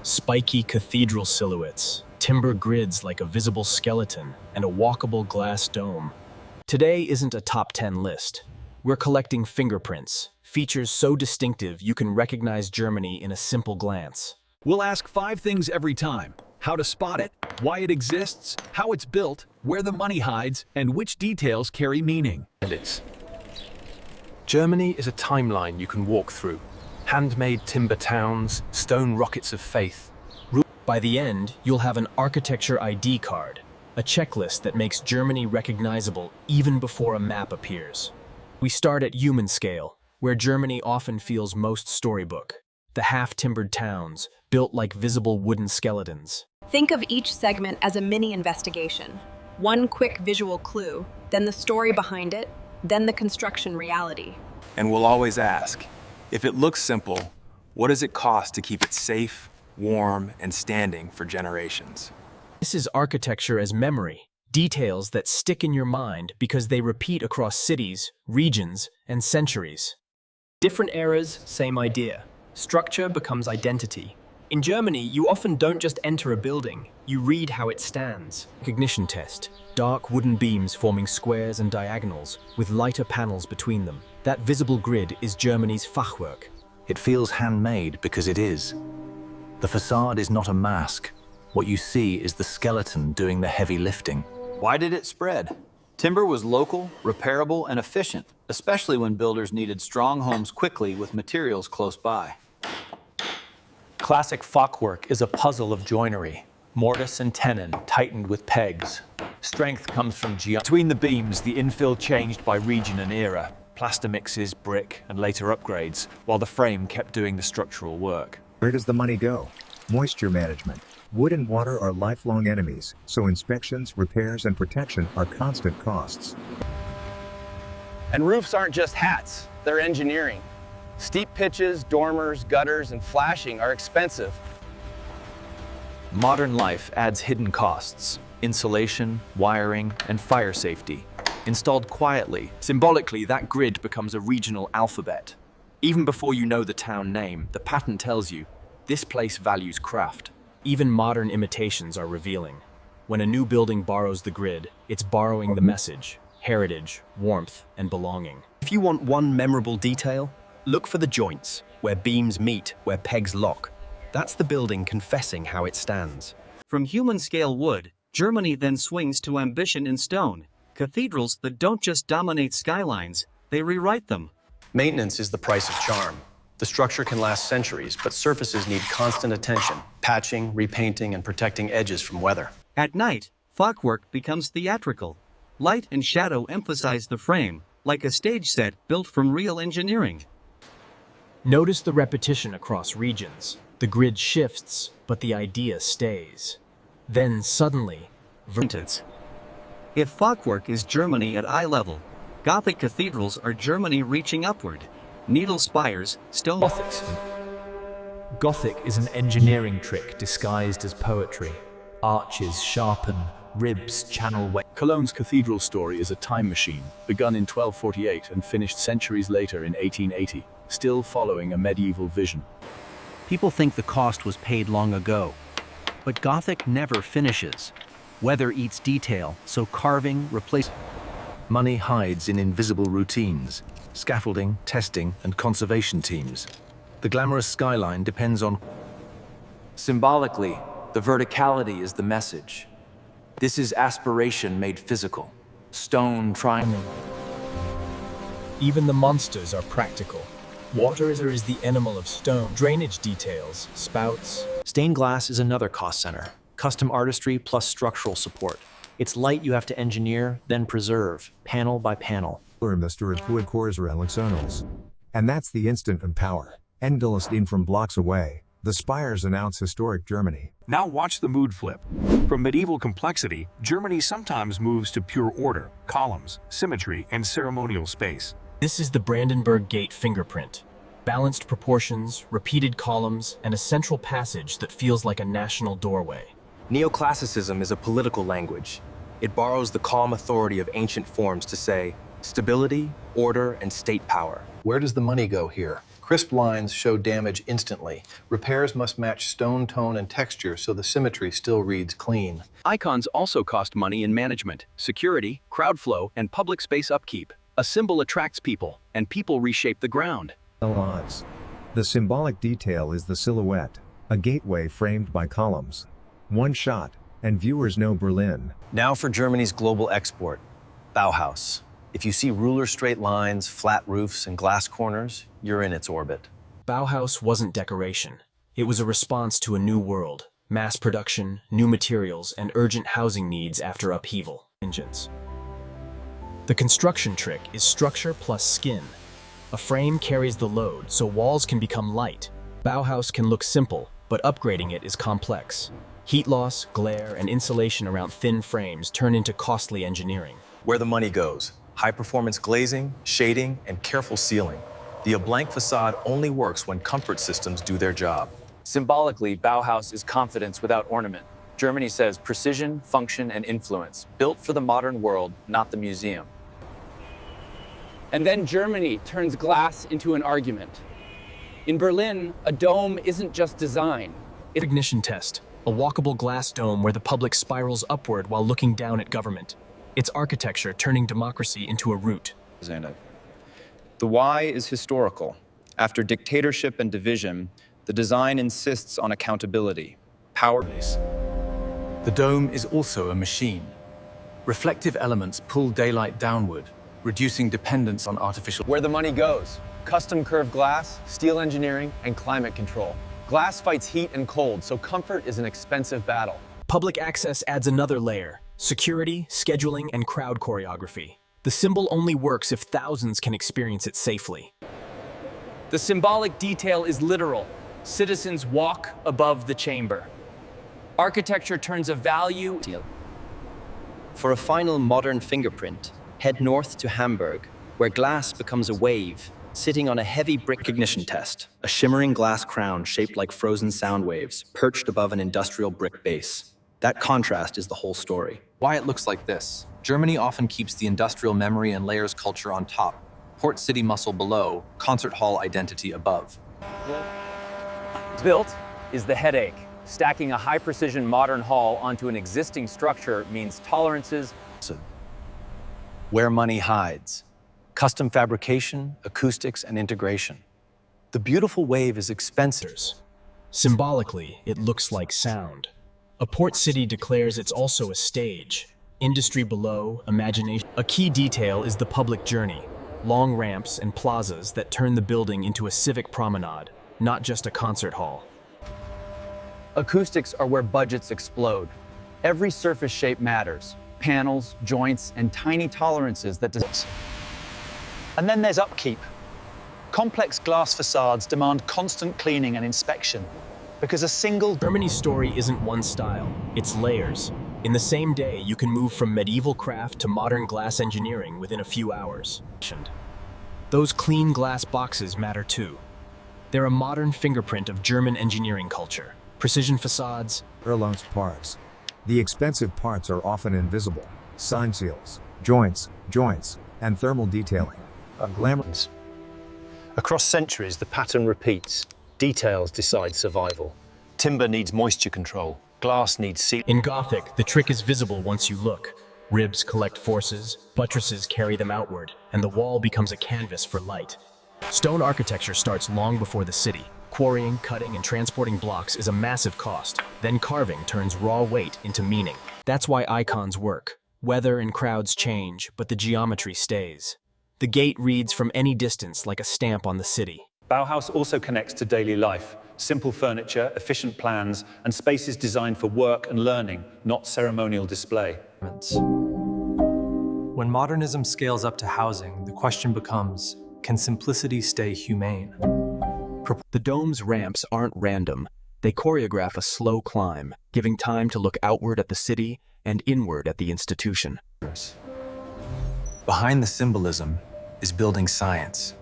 Spiky cathedral silhouettes, timber grids like a visible skeleton, and a walkable glass dome. Today isn't a top 10 list. We're collecting fingerprints, features so distinctive you can recognize Germany in a simple glance. We'll ask 5 things every time: how to spot it, why it exists, how it's built, where the money hides, and which details carry meaning. Germany is a timeline you can walk through. Handmade timber towns, stone rockets of faith. By the end, you'll have an architecture ID card, a checklist that makes Germany recognizable even before a map appears. We start at human scale, where Germany often feels most storybook. The half-timbered towns, built like visible wooden skeletons. Think of each segment as a mini investigation. One quick visual clue, then the story behind it, then the construction reality. And we'll always ask, if it looks simple, what does it cost to keep it safe, warm, and standing for generations? This is architecture as memory, details that stick in your mind because they repeat across cities, regions, and centuries. Different eras, same idea. Structure becomes identity. In Germany, you often don't just enter a building, you read how it stands. Recognition test. Dark wooden beams forming squares and diagonals, with lighter panels between them. That visible grid is Germany's Fachwerk. It feels handmade because it is. The facade is not a mask. What you see is the skeleton doing the heavy lifting. Why did it spread? Timber was local, repairable, and efficient, especially when builders needed strong homes quickly with materials close by. Classic Fachwerk is a puzzle of joinery. Mortise and tenon tightened with pegs. Strength comes from Between the beams, the infill changed by region and era. Plaster mixes, brick, and later upgrades, while the frame kept doing the structural work. Where does the money go? Moisture management. Wood and water are lifelong enemies, so inspections, repairs, and protection are constant costs. And roofs aren't just hats, they're engineering. Steep pitches, dormers, gutters, and flashing are expensive. Modern life adds hidden costs: insulation, wiring, and fire safety. Installed quietly, symbolically, that grid becomes a regional alphabet. Even before you know the town name, the pattern tells you, this place values craft. Even modern imitations are revealing. When a new building borrows the grid, it's borrowing the message: heritage, warmth, and belonging. If you want one memorable detail, look for the joints, where beams meet, where pegs lock. That's the building confessing how it stands. From human-scale wood, Germany then swings to ambition in stone. Cathedrals that don't just dominate skylines, they rewrite them. Maintenance is the price of charm. The structure can last centuries, but surfaces need constant attention, patching, repainting, and protecting edges from weather. At night, Fachwerk becomes theatrical. Light and shadow emphasize the frame, like a stage set built from real engineering. Notice the repetition across regions. The grid shifts, but the idea stays. Then suddenly, If Fachwerk is Germany at eye level, Gothic cathedrals are Germany reaching upward. Needle spires, stone... Gothic is an engineering trick disguised as poetry. Arches sharpen, ribs channel weight. Cologne's cathedral story is a time machine, begun in 1248 and finished centuries later in 1880, still following a medieval vision. People think the cost was paid long ago, but Gothic never finishes. Weather eats detail, so carving replaces... Money hides in invisible routines, scaffolding, testing, and conservation teams. The glamorous skyline depends on... Symbolically, the verticality is the message. This is aspiration made physical. Stone trying... Even the monsters are practical. Water is the enamel of stone. Drainage details, spouts. Stained glass is another cost center. Custom artistry plus structural support. It's light you have to engineer, then preserve, panel by panel. And that's the instant and power. Endless from blocks away. The spires announce historic Germany. Now watch the mood flip. From medieval complexity, Germany sometimes moves to pure order, columns, symmetry, and ceremonial space. This is the Brandenburg Gate fingerprint. Balanced proportions, repeated columns, and a central passage that feels like a national doorway. Neoclassicism is a political language. It borrows the calm authority of ancient forms to say stability, order, and state power. Where does the money go here? Crisp lines show damage instantly. Repairs must match stone tone and texture so the symmetry still reads clean. Icons also cost money in management, security, crowd flow, and public space upkeep. A symbol attracts people, and people reshape the ground. The symbolic detail is the silhouette, a gateway framed by columns. One shot, and viewers know Berlin. Now for Germany's global export, Bauhaus. If you see ruler straight lines, flat roofs, and glass corners, you're in its orbit. Bauhaus wasn't decoration. It was a response to a new world, mass production, new materials, and urgent housing needs after upheaval. Engines. The construction trick is structure plus skin. A frame carries the load, so walls can become light. Bauhaus can look simple, but upgrading it is complex. Heat loss, glare, and insulation around thin frames turn into costly engineering. Where the money goes. High-performance glazing, shading, and careful sealing. The blank facade only works when comfort systems do their job. Symbolically, Bauhaus is confidence without ornament. Germany says precision, function, and influence, built for the modern world, not the museum. And then Germany turns glass into an argument. In Berlin, a dome isn't just design. Ignition test, a walkable glass dome where the public spirals upward while looking down at government. It's architecture turning democracy into a root. The why is historical. After dictatorship and division, the design insists on accountability, power. The dome is also a machine. Reflective elements pull daylight downward, reducing dependence on artificial. Where the money goes. Custom curved glass, steel engineering, and climate control. Glass fights heat and cold, so comfort is an expensive battle. Public access adds another layer: security, scheduling, and crowd choreography. The symbol only works if thousands can experience it safely. The symbolic detail is literal. Citizens walk above the chamber. Architecture turns a value. For a final modern fingerprint, head north to Hamburg, where glass becomes a wave, sitting on a heavy brick. Ignition test, a shimmering glass crown shaped like frozen sound waves, perched above an industrial brick base. That contrast is the whole story. Why it looks like this. Germany often keeps the industrial memory and layers culture on top, port city muscle below, concert hall identity above. Built is the headache. Stacking a high-precision modern hall onto an existing structure means tolerances. Where money hides. Custom fabrication, acoustics, and integration. The beautiful wave is expensive. Symbolically, it looks like sound. A port city declares it's also a stage. Industry below, imagination. A key detail is the public journey. Long ramps and plazas that turn the building into a civic promenade, not just a concert hall. Acoustics are where budgets explode. Every surface shape matters. Panels, joints, and tiny tolerances that... And then there's upkeep. Complex glass facades demand constant cleaning and inspection, because a single... Germany's story isn't one style, it's layers. In the same day, you can move from medieval craft to modern glass engineering within a few hours. Those clean glass boxes matter too. They're a modern fingerprint of German engineering culture. Precision facades. Erlang's parts. The expensive parts are often invisible. Sign seals, joints, and thermal detailing. Glamorous. Across centuries, the pattern repeats. Details decide survival. Timber needs moisture control. Glass needs seal. In Gothic, the trick is visible once you look. Ribs collect forces, buttresses carry them outward, and the wall becomes a canvas for light. Stone architecture starts long before the city. Quarrying, cutting, and transporting blocks is a massive cost. Then carving turns raw weight into meaning. That's why icons work. Weather and crowds change, but the geometry stays. The gate reads from any distance like a stamp on the city. Bauhaus also connects to daily life. Simple furniture, efficient plans, and spaces designed for work and learning, not ceremonial display. When modernism scales up to housing, the question becomes, can simplicity stay humane? The dome's ramps aren't random. They choreograph a slow climb, giving time to look outward at the city and inward at the institution. Behind the symbolism is building science,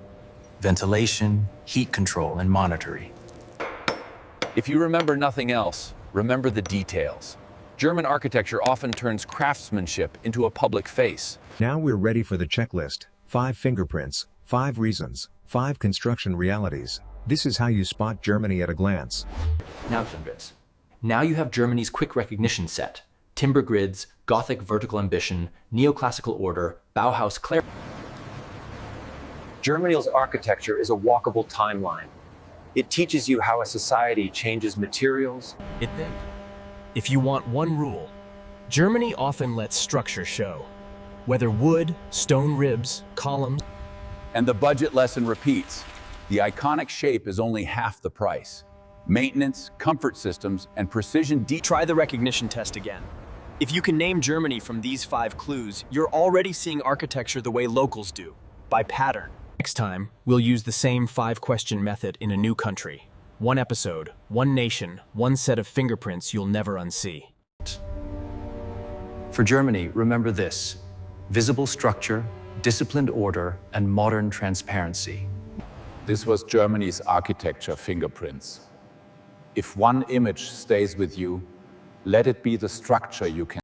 ventilation, heat control, and monitoring. If you remember nothing else, remember the details. German architecture often turns craftsmanship into a public face. Now we're ready for the checklist. 5 fingerprints, 5 reasons, 5 construction realities. This is how you spot Germany at a glance. Now you have Germany's quick recognition set. Timber grids, Gothic vertical ambition, neoclassical order, Bauhaus clarity. Germany's architecture is a walkable timeline. It teaches you how a society changes materials. If you want one rule, Germany often lets structure show. Whether wood, stone ribs, columns. And the budget lesson repeats. The iconic shape is only half the price. Maintenance, comfort systems, and precision Try the recognition test again. If you can name Germany from these 5 clues, you're already seeing architecture the way locals do, by pattern. Next time, we'll use the same 5-question method in a new country. One episode, one nation, one set of fingerprints you'll never unsee. For Germany, remember this: visible structure, disciplined order, and modern transparency. This was Germany's architecture fingerprints. If one image stays with you, let it be the structure you can